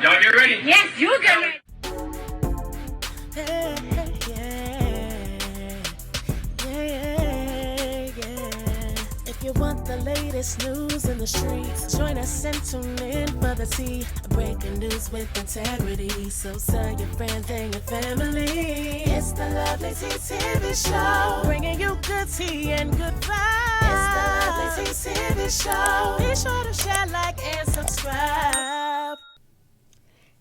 Y'all get ready? Yes, you get ready. If you want the latest news in the streets, join us and tune in for the tea. Breaking news with integrity. So tell your friends and your family. It's the Lovelyti TV show, bringing you good tea and good vibes. It's the Lovelyti TV show. Be sure to share, like, and subscribe.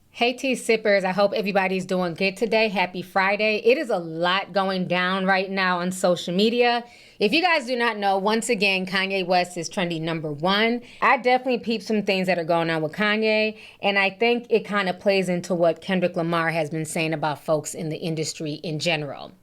Hey tea sippers, I hope everybody's doing good today. Happy Friday. It is a lot going down right now on social media. If you guys do not know, once again, Kanye West is trending #1. I definitely peeped some things that are going on with Kanye, and I think it kind of plays into what Kendrick Lamar has been saying about folks in the industry in general.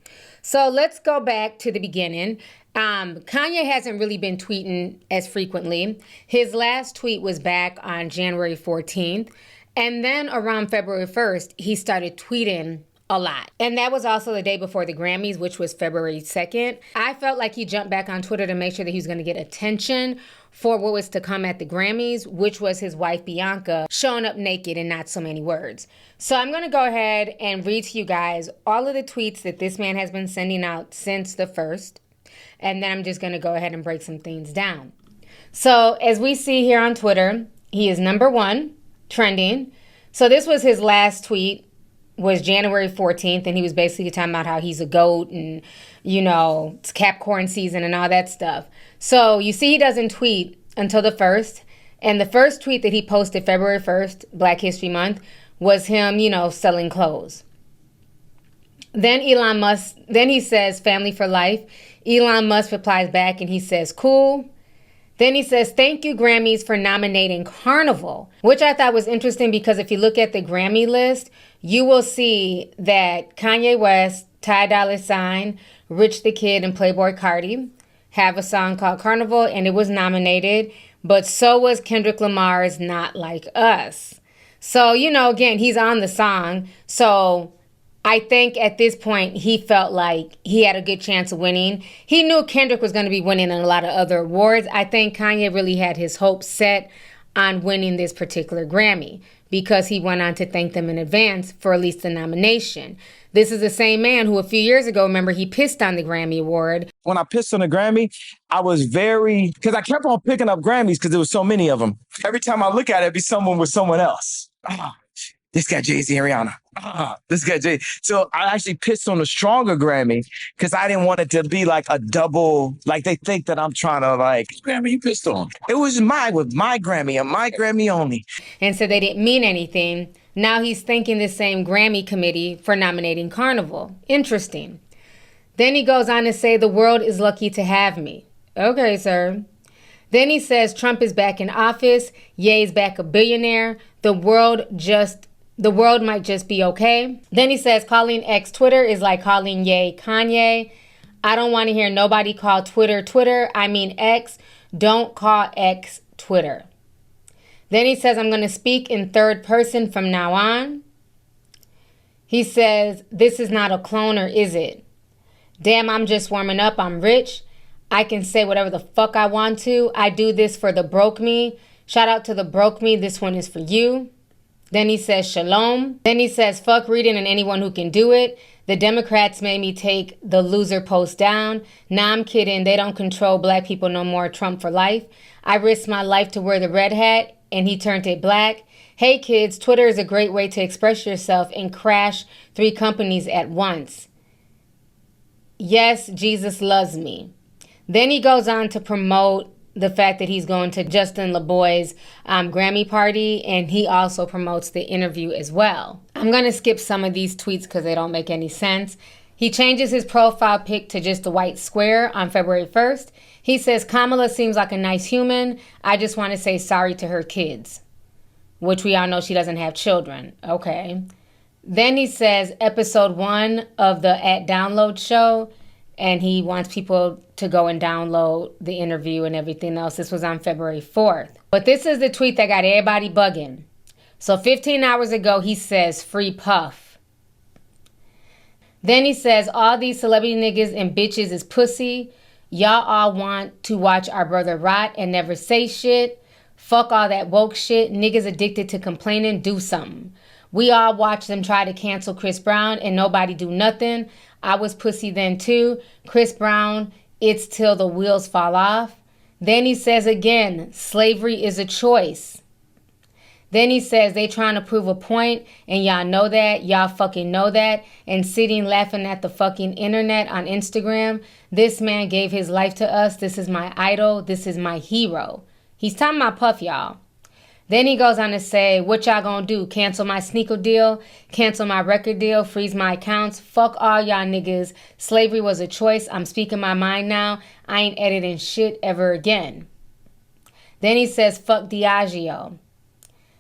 So let's go back to the beginning. Kanye hasn't really been tweeting as frequently. His last tweet was back on January 14th. And then around February 1st, he started tweeting a lot. And that was also the day before the Grammys, which was February 2nd. I felt like he jumped back on Twitter to make sure that he was going to get attention for what was to come at the Grammys, which was his wife, Bianca, showing up naked and not so many words. So I'm going to go ahead and read to you guys all of the tweets that this man has been sending out since the 1st. And then I'm just going to go ahead and break some things down. So as we see here on Twitter, he is #1. Trending. So this was his last tweet, was January 14th, and he was basically talking about how he's a goat and, you know, it's Capricorn season and all that stuff. So you see he doesn't tweet until the 1st, and the first tweet that he posted February 1st, Black History Month, was him, you know, selling clothes. Then Elon Musk, then he says family for life. Elon Musk replies back and he says, cool. Then he says, thank you, Grammys, for nominating Carnival, which I thought was interesting because if you look at the Grammy list, you will see that Kanye West, Ty Dolla $ign, Rich the Kid, and Playboi Carti have a song called Carnival, and it was nominated, but so was Kendrick Lamar's Not Like Us. So, you know, again, he's on the song, so I think at this point, he felt like he had a good chance of winning. He knew Kendrick was going to be winning in a lot of other awards. I think Kanye really had his hopes set on winning this particular Grammy because he went on to thank them in advance for at least the nomination. This is the same man who a few years ago, remember, he pissed on the Grammy Award. When I pissed on the Grammy, I was because I kept on picking up Grammys because there was so many of them. Every time I look at it, it'd be someone with someone else. This guy Jay-Z and Rihanna. This guy Jay. So I actually pissed on a stronger Grammy because I didn't want it to be like a double, like they think that I'm trying to like, Grammy you pissed on. It was with my Grammy and my Grammy only. And so they didn't mean anything. Now he's thanking the same Grammy committee for nominating Carnival. Interesting. Then he goes on to say, the world is lucky to have me. Okay, sir. Then he says Trump is back in office. Ye's back a billionaire. The world might just be okay. Then he says calling X Twitter is like calling Ye Kanye. I don't want to hear nobody call Twitter Twitter. I mean X. Don't call X Twitter. Then he says I'm going to speak in third person from now on. He says this is not a cloner, is it? Damn, I'm just warming up. I'm rich. I can say whatever the fuck I want to. I do this for the broke me. Shout out to the broke me. This one is for you. Then he says shalom. Then he says fuck reading and anyone who can do it. The Democrats made me take the loser post down. Nah, I'm kidding. They don't control black people no more. Trump for life. I risked my life to wear the red hat and he turned it black. Hey kids, Twitter is a great way to express yourself and crash 3 companies at once. Yes, Jesus loves me. Then he goes on to promote the fact that he's going to Justin LaBoy's Grammy party, and he also promotes the interview as well. I'm going to skip some of these tweets because they don't make any sense. He changes his profile pic to just a white square on February 1st. He says, Kamala seems like a nice human. I just want to say sorry to her kids, which we all know she doesn't have children. Okay. Then he says episode 1 of the At Download show, and he wants people to go and download the interview and everything else. This was on February 4th. But this is the tweet that got everybody bugging. So 15 hours ago, he says, free Puff. Then he says, all these celebrity niggas and bitches is pussy. Y'all all want to watch our brother rot and never say shit. Fuck all that woke shit. Niggas addicted to complaining. Do something. We all watched them try to cancel Chris Brown and nobody do nothing. I was pussy then too. Chris Brown, it's till the wheels fall off. Then he says again, slavery is a choice. Then he says they trying to prove a point and y'all know that. Y'all fucking know that. And sitting laughing at the fucking internet on Instagram. This man gave his life to us. This is my idol. This is my hero. He's talking about Puff, y'all. Then he goes on to say, what y'all gonna do? Cancel my sneaker deal? Cancel my record deal? Freeze my accounts? Fuck all y'all niggas. Slavery was a choice. I'm speaking my mind now. I ain't editing shit ever again. Then he says, fuck Diageo.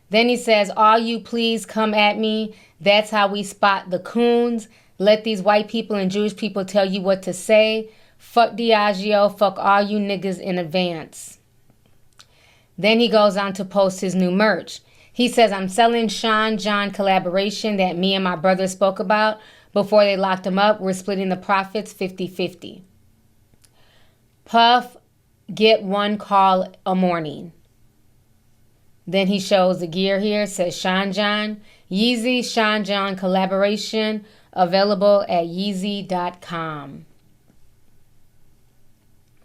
Then he says, all you please come at me. That's how we spot the coons. Let these white people and Jewish people tell you what to say. Fuck Diageo. Fuck all you niggas in advance. Then he goes on to post his new merch. He says, I'm selling Sean John collaboration that me and my brother spoke about before they locked him up. We're splitting the profits 50-50. Puff, get one call a morning. Then he shows the gear here. Says Sean John. Yeezy Sean John collaboration available at Yeezy.com.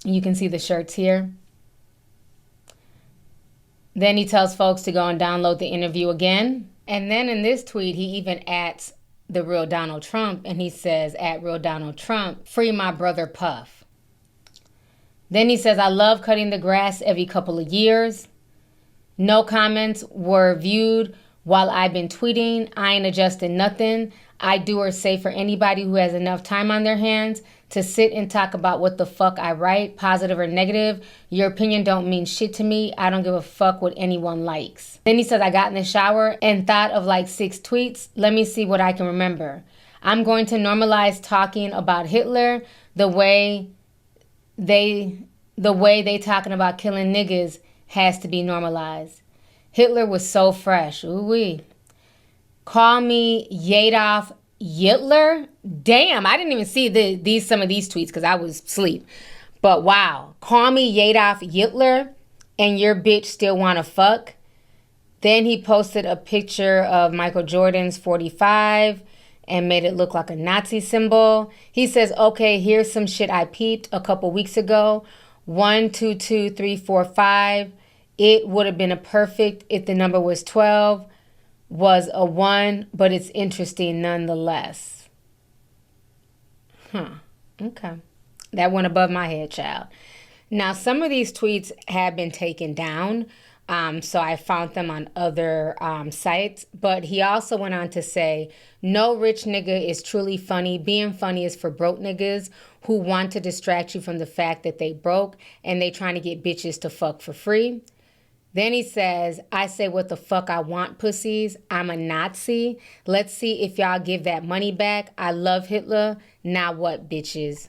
You can see the shirts here. Then he tells folks to go and download the interview again. And then in this tweet, he even adds the real Donald Trump. And he says, at real Donald Trump, free my brother Puff. Then he says, I love cutting the grass every couple of years. No comments were viewed while I've been tweeting. I ain't adjusting nothing. I do or say for anybody who has enough time on their hands to sit and talk about what the fuck I write, positive or negative. Your opinion don't mean shit to me. I don't give a fuck what anyone likes. Then he says, I got in the shower and thought of like 6 tweets. Let me see what I can remember. I'm going to normalize talking about Hitler the way they talking about killing niggas has to be normalized. Hitler was so fresh. Ooh-wee. Call me Adolf Hitler? Damn, I didn't even see some of these tweets because I was asleep. But wow. Call me Adolf Hitler and your bitch still want to fuck? Then he posted a picture of Michael Jordan's 45 and made it look like a Nazi symbol. He says, okay, here's some shit I peeped a couple weeks ago. 1, 2, 2, 3, 4, 5. It would have been a perfect if the number was 12. Was a 1, but it's interesting nonetheless. Okay. That went above my head, child. Now, some of these tweets have been taken down, so I found them on other sites. But he also went on to say, no rich nigga is truly funny. Being funny is for broke niggas who want to distract you from the fact that they broke and they trying to get bitches to fuck for free. Then he says, I say what the fuck I want, pussies. I'm a Nazi. Let's see if y'all give that money back. I love Hitler. Now what, bitches?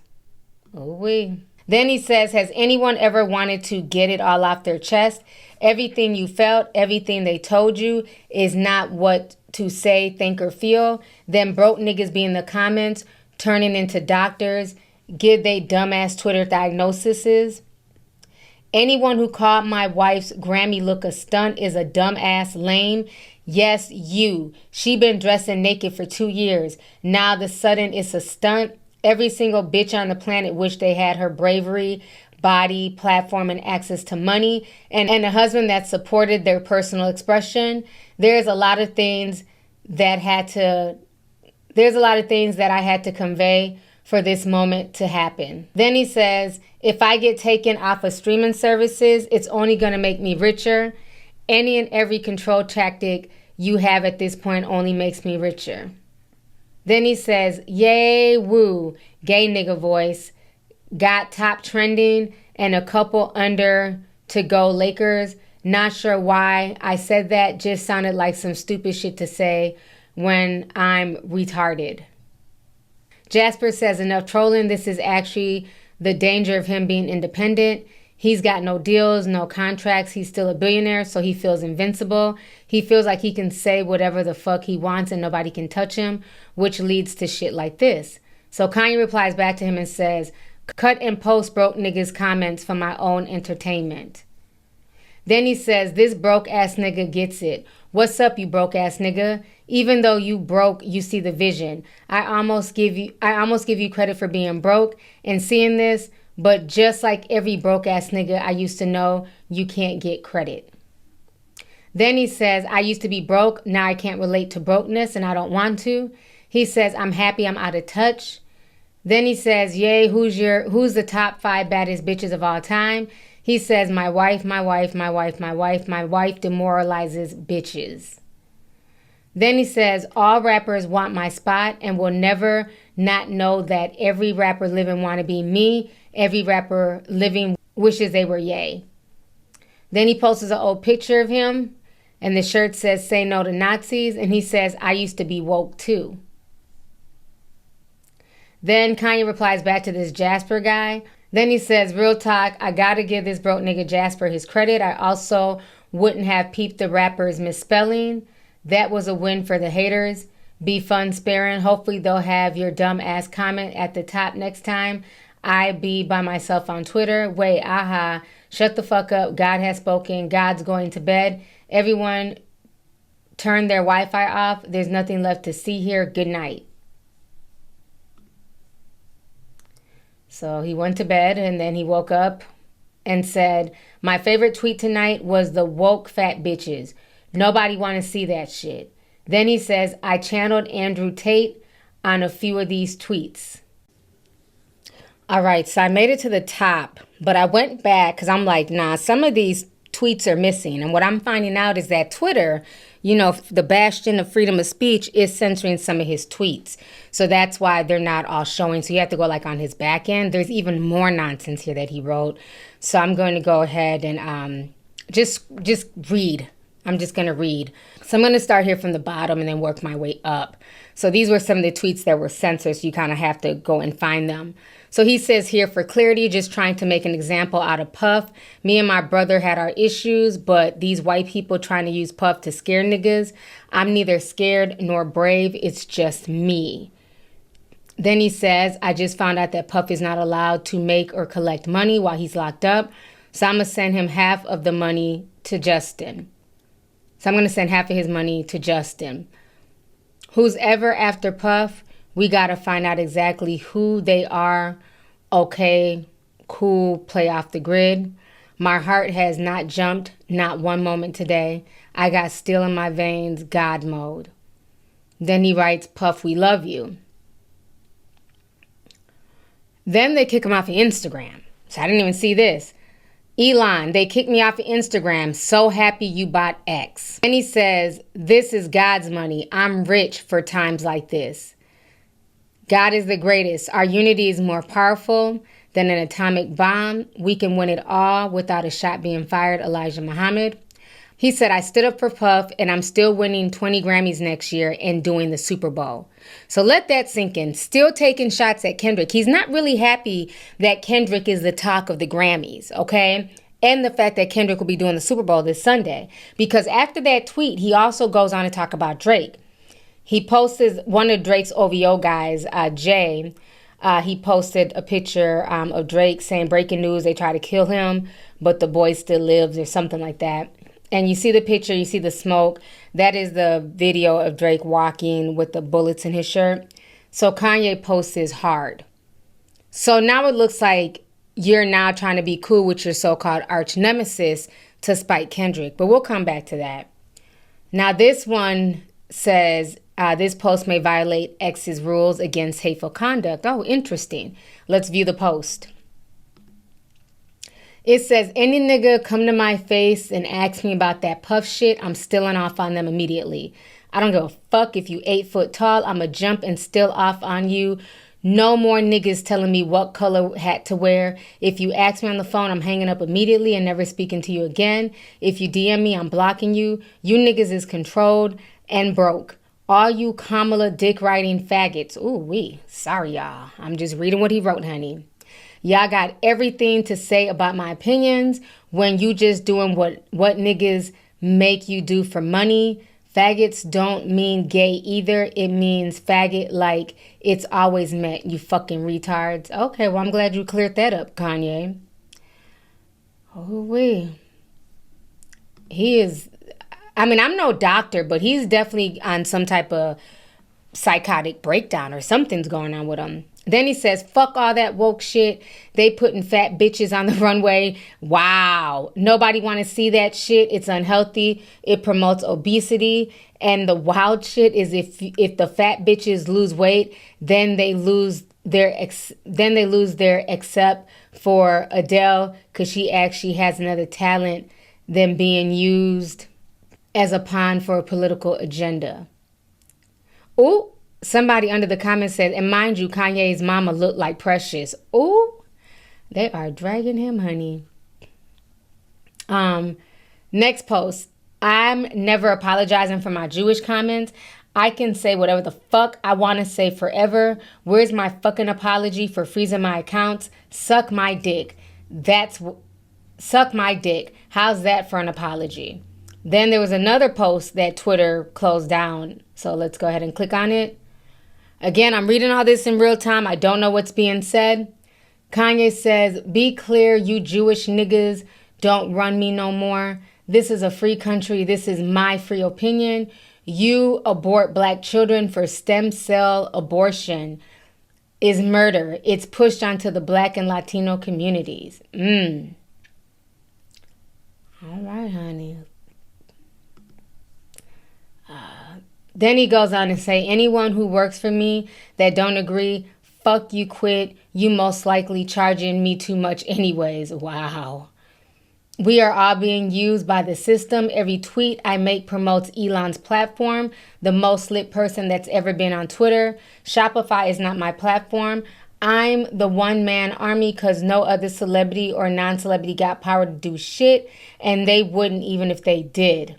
Oh-wee. Then he says, has anyone ever wanted to get it all off their chest? Everything you felt, everything they told you is not what to say, think, or feel. Then broke niggas be in the comments, turning into doctors, give they dumbass Twitter diagnoses. Anyone who called my wife's Grammy look a stunt is a dumbass lame. Yes, you. She been dressing naked for 2 years. Now the sudden it's a stunt. Every single bitch on the planet wish they had her bravery, body, platform, and access to money, and a husband that supported their personal expression. There's a lot of things that I had to convey for this moment to happen. Then he says, if I get taken off of streaming services, it's only going to make me richer. Any and every control tactic you have at this point only makes me richer. Then he says, yay, woo, gay nigga voice, got top trending and a couple under to go Lakers. Not sure why I said that, just sounded like some stupid shit to say when I'm retarded. Jasper says, enough trolling. This is actually the danger of him being independent. He's got no deals, no contracts. He's still a billionaire, so he feels invincible. He feels like he can say whatever the fuck he wants and nobody can touch him, which leads to shit like this. So Kanye replies back to him and says, cut and post broke niggas comments for my own entertainment. Then he says, this broke ass nigga gets it. What's up, you broke ass nigga? Even though you broke, you see the vision. I almost give you credit for being broke and seeing this, but just like every broke ass nigga I used to know, you can't get credit. Then he says, I used to be broke. Now I can't relate to brokenness and I don't want to. He says, I'm happy I'm out of touch. Then he says, yay, who's the top 5 baddest bitches of all time? He says, my wife, my wife, my wife, my wife, my wife demoralizes bitches. Then he says, all rappers want my spot and will never not know that every rapper living want to be me. Every rapper living wishes they were Ye. Then he posts an old picture of him and the shirt says, say no to Nazis. And he says, I used to be woke too. Then Kanye replies back to this Jasper guy. Then he says, real talk, I gotta give this broke nigga Jasper his credit. I also wouldn't have peeped the rapper's misspelling. That was a win for the haters. Be fun sparing. Hopefully they'll have your dumb ass comment at the top next time. I be by myself on Twitter. Wait, aha. Shut the fuck up. God has spoken. God's going to bed. Everyone turn their Wi-Fi off. There's nothing left to see here. Good night. So he went to bed and then he woke up and said, my favorite tweet tonight was the woke fat bitches. Nobody want to see that shit. Then he says, I channeled Andrew Tate on a few of these tweets. All right, so I made it to the top, but I went back because I'm like, nah, some of these tweets are missing. And what I'm finding out is that Twitter, you know, the bastion of freedom of speech, is censoring some of his tweets. So that's why they're not all showing. So you have to go like on his back end. There's even more nonsense here that he wrote. So I'm going to go ahead and just read. I'm just going to read. So I'm going to start here from the bottom and then work my way up. So these were some of the tweets that were censored. So you kind of have to go and find them. So he says here, for clarity, just trying to make an example out of Puff. Me and my brother had our issues, but these white people trying to use Puff to scare niggas. I'm neither scared nor brave. It's just me. Then he says, I just found out that Puff is not allowed to make or collect money while he's locked up. So I'm going to send him half of the money to Justin. So I'm going to send half of his money to Justin. Who's ever after Puff, we got to find out exactly who they are. Okay, cool, play off the grid. My heart has not jumped, not one moment today. I got steel in my veins, God mode. Then he writes, Puff, we love you. Then they kick him off of Instagram. So I didn't even see this. Elon, they kicked me off of Instagram. So happy you bought X. And he says, this is God's money. I'm rich for times like this. God is the greatest. Our unity is more powerful than an atomic bomb. We can win it all without a shot being fired. Elijah Muhammad. He said, I stood up for Puff and I'm still winning 20 Grammys next year and doing the Super Bowl. So let that sink in. Still taking shots at Kendrick. He's not really happy that Kendrick is the talk of the Grammys, okay? And the fact that Kendrick will be doing the Super Bowl this Sunday. Because after that tweet, he also goes on to talk about Drake. He posted one of Drake's OVO guys, Jay. He posted a picture of Drake saying, breaking news, they try to kill him, but the boy still lives or something like that. And you see the picture, you see the smoke. That is the video of Drake walking with the bullets in his shirt. So Kanye posts his hard. So now it looks like you're now trying to be cool with your so-called arch nemesis to spite Kendrick. But we'll come back to that. Now this one says, this post may violate X's rules against hateful conduct. Oh, interesting. Let's view the post. It says, any nigga come to my face and ask me about that Puff shit, I'm stealing off on them immediately. I don't give a fuck if you 8 foot tall, I'ma jump and steal off on you. No more niggas telling me what color hat to wear. If you ask me on the phone, I'm hanging up immediately and never speaking to you again. If you DM me, I'm blocking you. You niggas is controlled and broke. All you Kamala dick riding faggots. Ooh, sorry, y'all. I'm just reading what he wrote, honey. Y'all got everything to say about my opinions when you just doing what niggas make you do for money. Faggots don't mean gay either. It means faggot like it's always meant, you fucking retards. Okay, well, I'm glad you cleared that up, Kanye. Oh, wee. he is, I mean, I'm no doctor, but he's definitely on some type of psychotic breakdown or something's going on with him. Then he says, fuck all that woke shit. They putting fat bitches on the runway. Wow. Nobody want to see that shit. It's unhealthy. It promotes obesity. And the wild shit is if the fat bitches lose weight, then they lose their except for Adele, because she actually has another talent than being used as a pawn for a political agenda. Ooh, somebody under the comments said, and mind you, Kanye's mama looked like Precious. Ooh, they are dragging him, honey. Next post. I'm never apologizing for my Jewish comments. I can say whatever the fuck I want to say forever. Where's my fucking apology for freezing my accounts? Suck my dick. Suck my dick. How's that for an apology? Then there was another post that Twitter closed down. So let's go ahead and click on it. Again, I'm reading all this in real time. I don't know what's being said. Kanye says, be clear, you Jewish niggas don't run me no more. This is a free country. This is my free opinion. You abort black children for stem cell abortion is murder. It's pushed onto the black and Latino communities. All right, honey. Then he goes on to say, anyone who works for me that don't agree, fuck you, quit. You most likely charging me too much anyways. Wow. We are all being used by the system. Every tweet I make promotes Elon's platform, the most lit person that's ever been on Twitter. Shopify is not my platform. I'm the one-man army because no other celebrity or non-celebrity got power to do shit, and they wouldn't even if they did.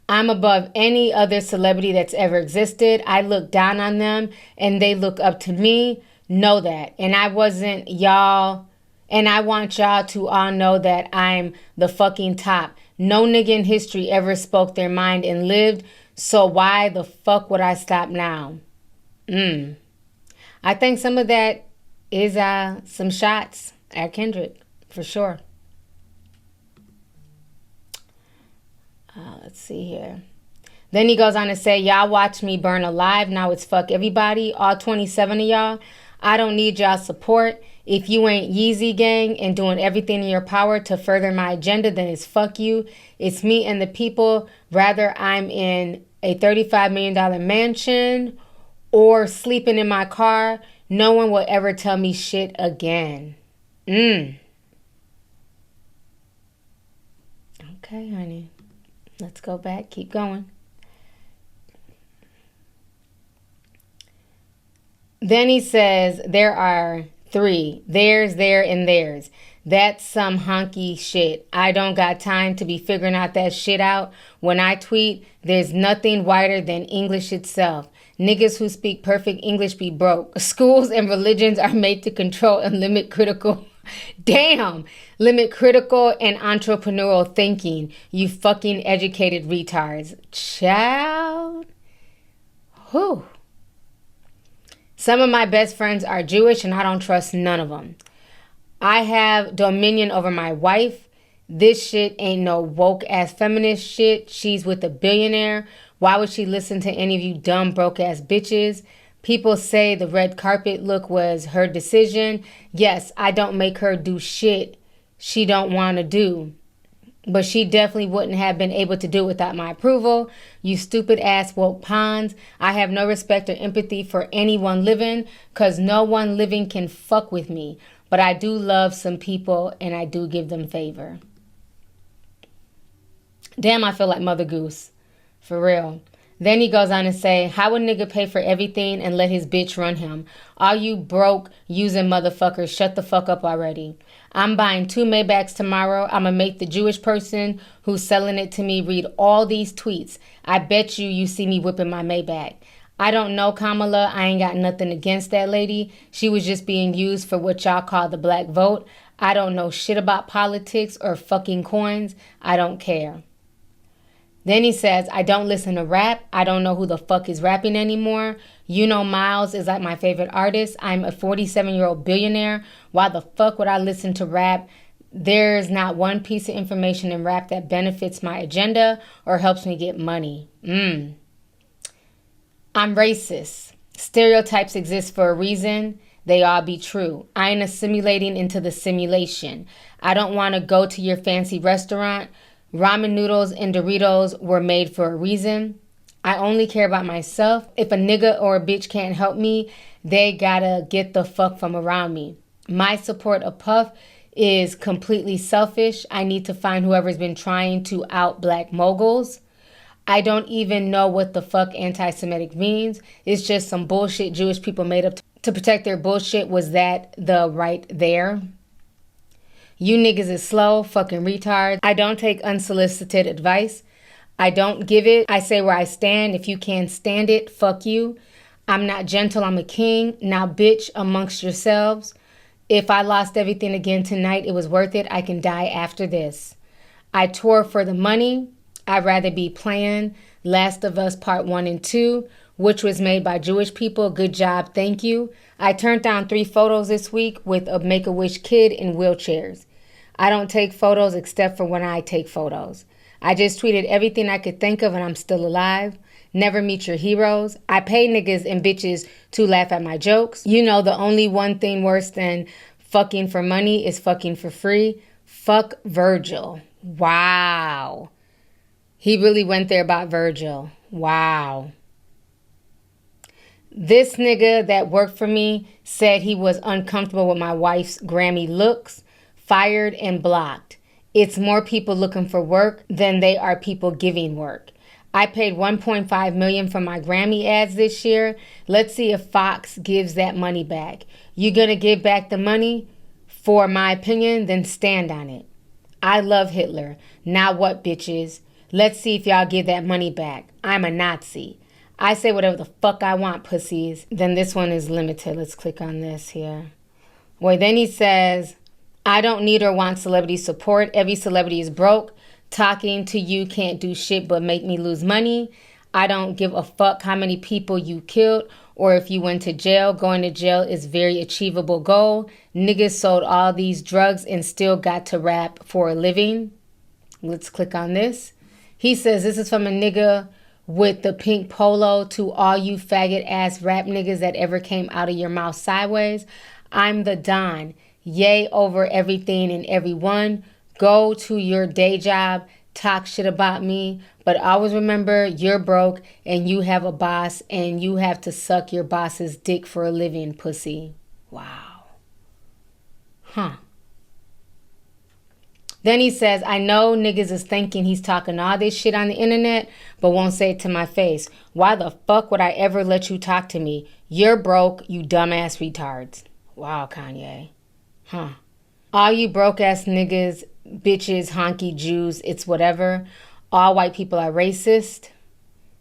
I'm above any other celebrity that's ever existed. I look down on them and they look up to me. Know that. And I wasn't y'all. And I want y'all to all know that I'm the fucking top. No nigga in history ever spoke their mind and lived. So why the fuck would I stop now? I think some of that is some shots at Kendrick, for sure. Let's see here. Then he goes on to say, y'all watch me burn alive. Now it's fuck everybody. All 27 of y'all. I don't need y'all support. If you ain't Yeezy gang and doing everything in your power to further my agenda, then it's fuck you. It's me and the people. Rather, I'm in a $35 million mansion or sleeping in my car. No one will ever tell me shit again. Okay, honey. Let's go back. Keep going. Then he says, there are 3. Theirs, there, and theirs. That's some honky shit. I don't got time to be figuring out that shit out. When I tweet, there's nothing whiter than English itself. Niggas who speak perfect English be broke. Schools and religions are made to control and limit critical... Limit critical and entrepreneurial thinking. You fucking educated retards. Child. Whew. Some of my best friends are Jewish and I don't trust none of them. I have dominion over my wife. This shit ain't no woke ass feminist shit. She's with a billionaire. Why would she listen to any of you dumb broke ass bitches? People say the red carpet look was her decision. Yes, I don't make her do shit she don't want to do. But she definitely wouldn't have been able to do it without my approval. You stupid ass woke pawns. I have no respect or empathy for anyone living because no one living can fuck with me. But I do love some people and I do give them favor. Damn, I feel like Mother Goose. For real. Then he goes on to say, how would nigga pay for everything and let his bitch run him? All you broke using motherfuckers, shut the fuck up already. I'm buying 2 Maybachs tomorrow. I'm gonna make the Jewish person who's selling it to me read all these tweets. I bet you see me whipping my Maybach. I don't know Kamala. I ain't got nothing against that lady. She was just being used for what y'all call the black vote. I don't know shit about politics or fucking coins. I don't care. Then he says, I don't listen to rap. I don't know who the fuck is rapping anymore. You know Miles is like my favorite artist. I'm a 47-year-old billionaire. Why the fuck would I listen to rap? There's not one piece of information in rap that benefits my agenda or helps me get money. I'm racist. Stereotypes exist for a reason. They all be true. I ain't assimilating into the simulation. I don't want to go to your fancy restaurant. Ramen noodles and Doritos were made for a reason. I only care about myself. If a nigga or a bitch can't help me, they gotta get the fuck from around me. My support of Puff is completely selfish. I need to find whoever's been trying to out black moguls. I don't even know what the fuck anti-Semitic means. It's just some bullshit Jewish people made up to protect their bullshit. Was that the right there? You niggas is slow, fucking retards. I don't take unsolicited advice. I don't give it. I say where I stand. If you can't stand it, fuck you. I'm not gentle, I'm a king. Now bitch amongst yourselves. If I lost everything again tonight, it was worth it. I can die after this. I tour for the money. I'd rather be playing Last of Us Part 1 and 2, which was made by Jewish people. Good job, thank you. I turned down 3 photos this week with a Make-A-Wish kid in wheelchairs. I don't take photos except for when I take photos. I just tweeted everything I could think of and I'm still alive. Never meet your heroes. I pay niggas and bitches to laugh at my jokes. You know the only one thing worse than fucking for money is fucking for free. Fuck Virgil. Wow. He really went there about Virgil. Wow. This nigga that worked for me said he was uncomfortable with my wife's Grammy looks. Fired and blocked. It's more people looking for work than they are people giving work. I paid $1.5 million for my Grammy ads this year. Let's see if Fox gives that money back. You gonna give back the money? For my opinion, then stand on it. I love Hitler. Now what, bitches? Let's see if y'all give that money back. I'm a Nazi. I say whatever the fuck I want, pussies. Then this one is limited. Let's click on this here. Well, then he says, I don't need or want celebrity support. Every celebrity is broke. Talking to you can't do shit but make me lose money. I don't give a fuck how many people you killed or if you went to jail. Going to jail is very achievable goal. Niggas sold all these drugs and still got to rap for a living. Let's click on this. He says, this is from a nigga with the pink polo to all you faggot ass rap niggas that ever came out of your mouth sideways. I'm the Don. Yay over everything and everyone. Go to your day job, talk shit about me, but always remember you're broke and you have a boss and you have to suck your boss's dick for a living, pussy. Wow. Huh. Then he says, I know niggas is thinking he's talking all this shit on the internet, but won't say it to my face. Why the fuck would I ever let you talk to me? You're broke, you dumbass retards. Wow, Kanye. Huh. All you broke ass niggas, bitches, honky Jews, it's whatever. All white people are racist.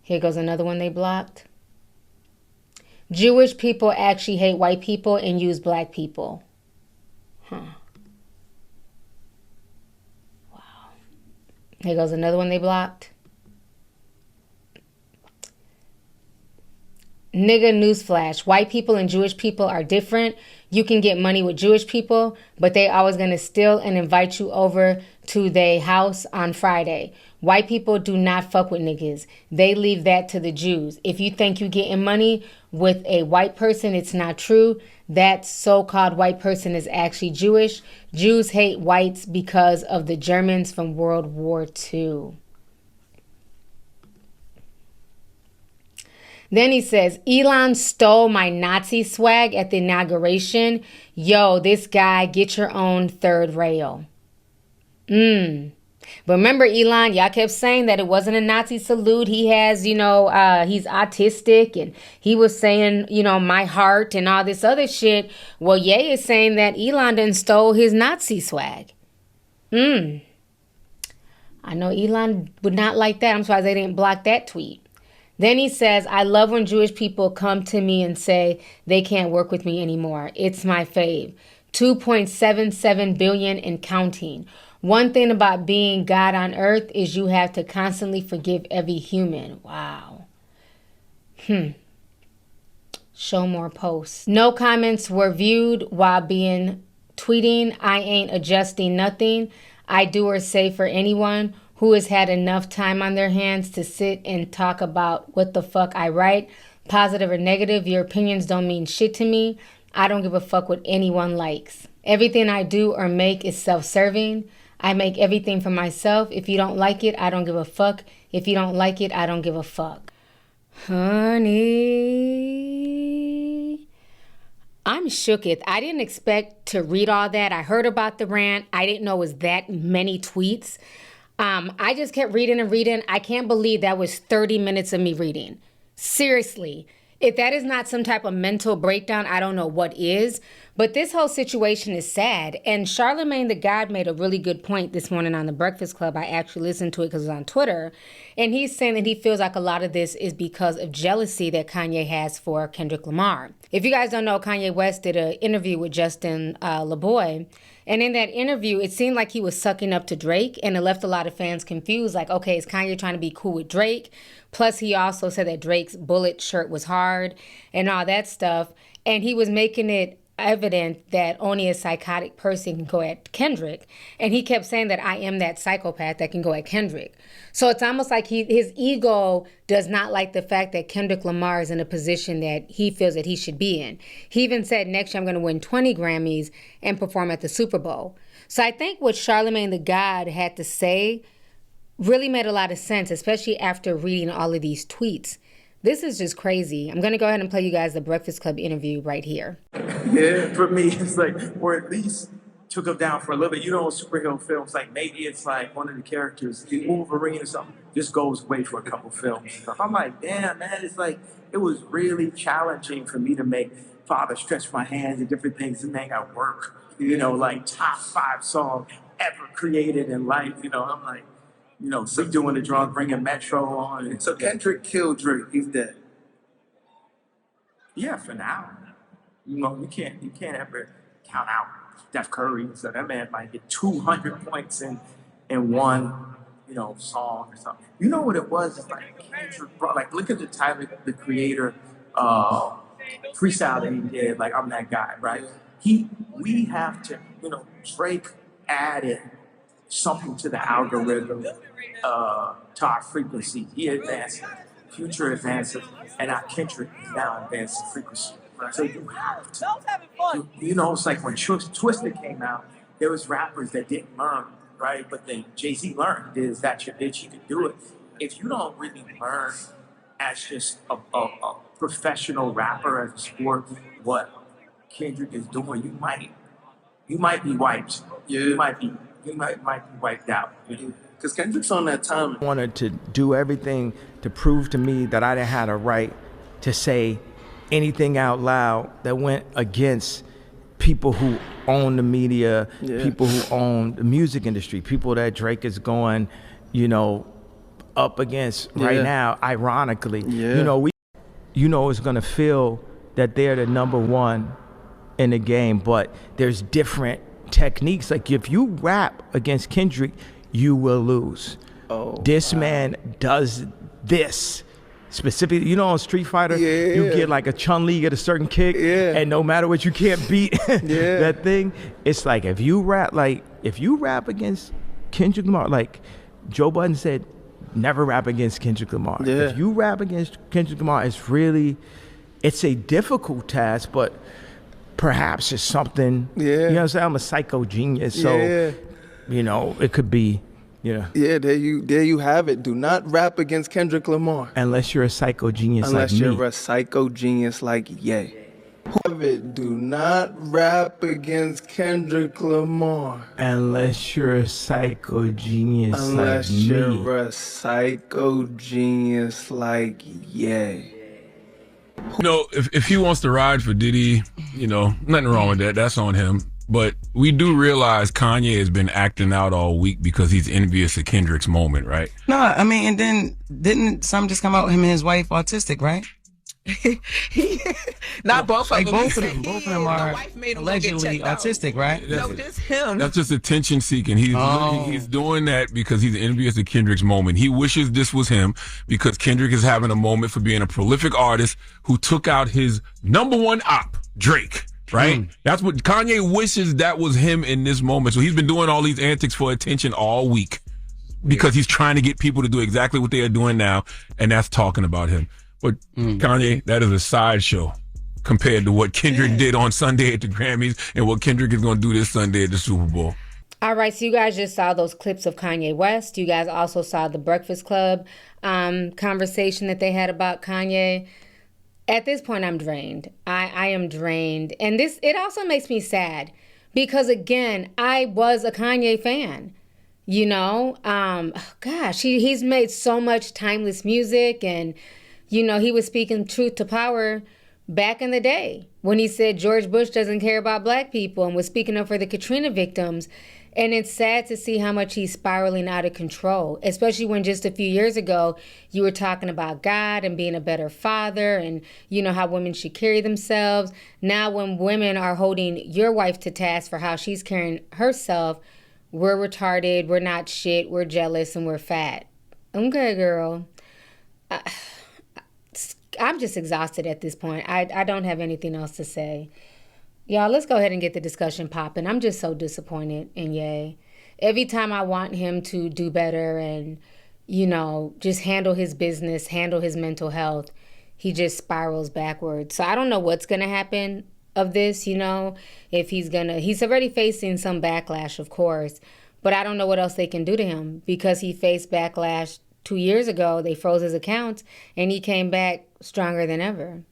Here goes another one they blocked. Jewish people actually hate white people and use black people. Huh. Wow. Here goes another one they blocked. Nigga newsflash. White people and Jewish people are different. You can get money with Jewish people, but they always gonna steal and invite you over to their house on Friday. White people do not fuck with niggas. They leave that to the Jews. If you think you getting money with a white person, it's not true. That so-called white person is actually Jewish. Jews hate whites because of the Germans from World War II. Then he says, Elon stole my Nazi swag at the inauguration. Yo, this guy, get your own third rail. But remember, Elon, y'all kept saying that it wasn't a Nazi salute. He has, he's autistic and he was saying, my heart and all this other shit. Well, Ye is saying that Elon done stole his Nazi swag. I know Elon would not like that. I'm surprised they didn't block that tweet. Then he says, I love when Jewish people come to me and say they can't work with me anymore. It's my fave. 2.77 billion and counting. One thing about being God on earth is you have to constantly forgive every human. Wow. Show more posts. No comments were viewed while being tweeting. I ain't adjusting nothing. I do or say for anyone who has had enough time on their hands to sit and talk about what the fuck I write. Positive or negative, your opinions don't mean shit to me. I don't give a fuck what anyone likes. Everything I do or make is self-serving. I make everything for myself. If you don't like it, I don't give a fuck. If you don't like it, I don't give a fuck. Honey, I'm shooketh. I didn't expect to read all that. I heard about the rant. I didn't know it was that many tweets. I just kept reading and reading. I can't believe that was 30 minutes of me reading. Seriously. If that is not some type of mental breakdown, I don't know what is. But this whole situation is sad. And Charlemagne the God made a really good point this morning on the Breakfast Club. I actually listened to it because it was on Twitter. And he's saying that he feels like a lot of this is because of jealousy that Kanye has for Kendrick Lamar. If you guys don't know, Kanye West did an interview with Justin LaBoy. And in that interview, it seemed like he was sucking up to Drake, and it left a lot of fans confused. Like, okay, is Kanye trying to be cool with Drake? Plus, he also said that Drake's Bullet shirt was hard and all that stuff. And he was making it evident that only a psychotic person can go at Kendrick. And he kept saying that I am that psychopath that can go at Kendrick. So it's almost like his ego does not like the fact that Kendrick Lamar is in a position that he feels that he should be in. He even said, next year I'm going to win 20 Grammys and perform at the Super Bowl. So I think what Charlemagne the God had to say really made a lot of sense, especially after reading all of these tweets. This is just crazy. I'm going to go ahead and play you guys the Breakfast Club interview right here. Yeah, for me, it's like, or at least took him down for a little bit. You know, superhero films, like maybe it's like one of the characters, Wolverine or something, just goes away for a couple films. I'm like, damn, man, it's like, it was really challenging for me to make Father Stretch My Hands and different things to make it work. You know, like top 5 song ever created in life. You know, I'm like, you know, so doing the drunk, bringing Metro on. And so Kendrick killed Drake. He's dead. Yeah, for now. You know, you can't ever count out Steph Curry. So that man might get 200 points in one, you know, song or something. You know what it was? It's like Kendrick brought, like, look at the Tyler, the Creator, freestyle that he did. Like, I'm that guy, right? We have to, you know, Drake added something to the algorithm, to our frequency. He advanced, Future advances, and our Kendrick is now advancing frequency. So you have to, you know, it's like when Twisted came out, there was rappers that didn't learn, right? But then Jay-Z learned, is that your bitch, you can do it. If you don't really learn as just a professional rapper, as a sport, what Kendrick is doing, you might be wiped. Yeah. You might be wiped out. Because Kendrick's on that time. I wanted to do everything to prove to me that I didn't have a right to say anything out loud that went against people who own the media, people who own the music industry, people that Drake is going, you know, up against right now, ironically. You know, it's gonna feel that they're the number one in the game, but there's different techniques. Like if you rap against Kendrick, you will lose. This man does this specifically. You know, on Street Fighter, you get like a Chun-Li, get a certain kick, and no matter what, you can't beat that thing. It's like if you rap against Kendrick Lamar, like Joe Budden said, never rap against Kendrick Lamar. If you rap against Kendrick Lamar, it's a difficult task, but perhaps it's something, you know what I'm saying? I'm a psycho genius, so, you know, it could be, Yeah, there you have it. Do not rap against Kendrick Lamar. Unless you're a psycho genius Unless like me. you're a psycho genius like Ye. Do not rap against Kendrick Lamar. Unless you're a psycho genius like me. Unless you're a psycho genius like Ye. You know, if he wants to ride for Diddy, you know, nothing wrong with that. That's on him. But we do realize Kanye has been acting out all week because he's envious of Kendrick's moment, right? No, I mean, and then didn't some just come out, him and his wife autistic, right? Not both Like of them. both of them. Both of them are The wife made him go get allegedly checked out. autistic, right? No, just him. That's just attention seeking. He's doing that because he's envious of Kendrick's moment. He wishes this was him because Kendrick is having a moment for being a prolific artist who took out his number one op, Drake. Right? That's what Kanye wishes that was him in this moment. So he's been doing all these antics for attention all week because he's trying to get people to do exactly what they are doing now, and that's talking about him. But Kanye, that is a sideshow compared to what Kendrick did on Sunday at the Grammys and what Kendrick is going to do this Sunday at the Super Bowl. All right, so you guys just saw those clips of Kanye West. You guys also saw the Breakfast Club conversation that they had about Kanye. At this point, I'm drained. I am drained. And it also makes me sad because, again, I was a Kanye fan. You know, gosh, he's made so much timeless music, and you know, he was speaking truth to power back in the day when he said George Bush doesn't care about black people and was speaking up for the Katrina victims. And it's sad to see how much he's spiraling out of control, especially when just a few years ago you were talking about God and being a better father and, you know, how women should carry themselves. Now when women are holding your wife to task for how she's carrying herself, we're retarded, we're not shit, we're jealous, and we're fat. Okay, girl. I'm just exhausted at this point. I don't have anything else to say. Y'all, let's go ahead and get the discussion popping. I'm just so disappointed in Ye. Every time I want him to do better and, you know, just handle his business, handle his mental health, he just spirals backwards. So I don't know what's going to happen of this, you know, if he's already facing some backlash, of course, but I don't know what else they can do to him because he faced backlash 2 years ago. They froze his accounts and he came back stronger than ever.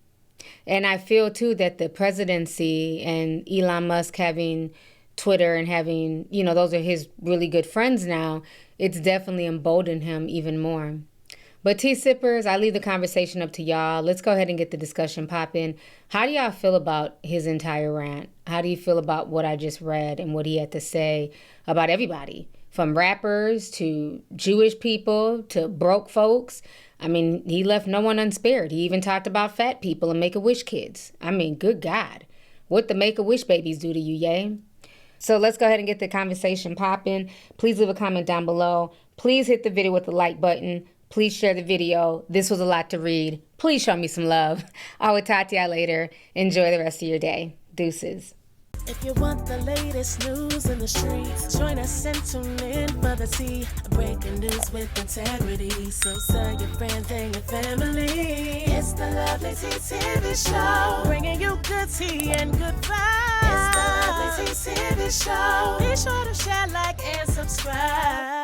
And I feel, too, that the presidency and Elon Musk having Twitter and having, you know, those are his really good friends now, it's definitely emboldened him even more. But tea sippers, I leave the conversation up to y'all. Let's go ahead and get the discussion popping. How do y'all feel about his entire rant? How do you feel about what I just read and what he had to say about everybody? From rappers to Jewish people to broke folks. I mean, he left no one unspared. He even talked about fat people and Make-A-Wish kids. I mean, good God. What the Make-A-Wish babies do to you, Ye? So let's go ahead and get the conversation popping. Please leave a comment down below. Please hit the video with the like button. Please share the video. This was a lot to read. Please show me some love. I will talk to y'all later. Enjoy the rest of your day. Deuces. If you want the latest news in the streets, join us and tune in for the tea. Breaking news with integrity. So tell your friends and your family. It's the Lovelyti TV show, bringing you good tea and good vibes. It's the Lovelyti TV show. Be sure to share, like, and subscribe.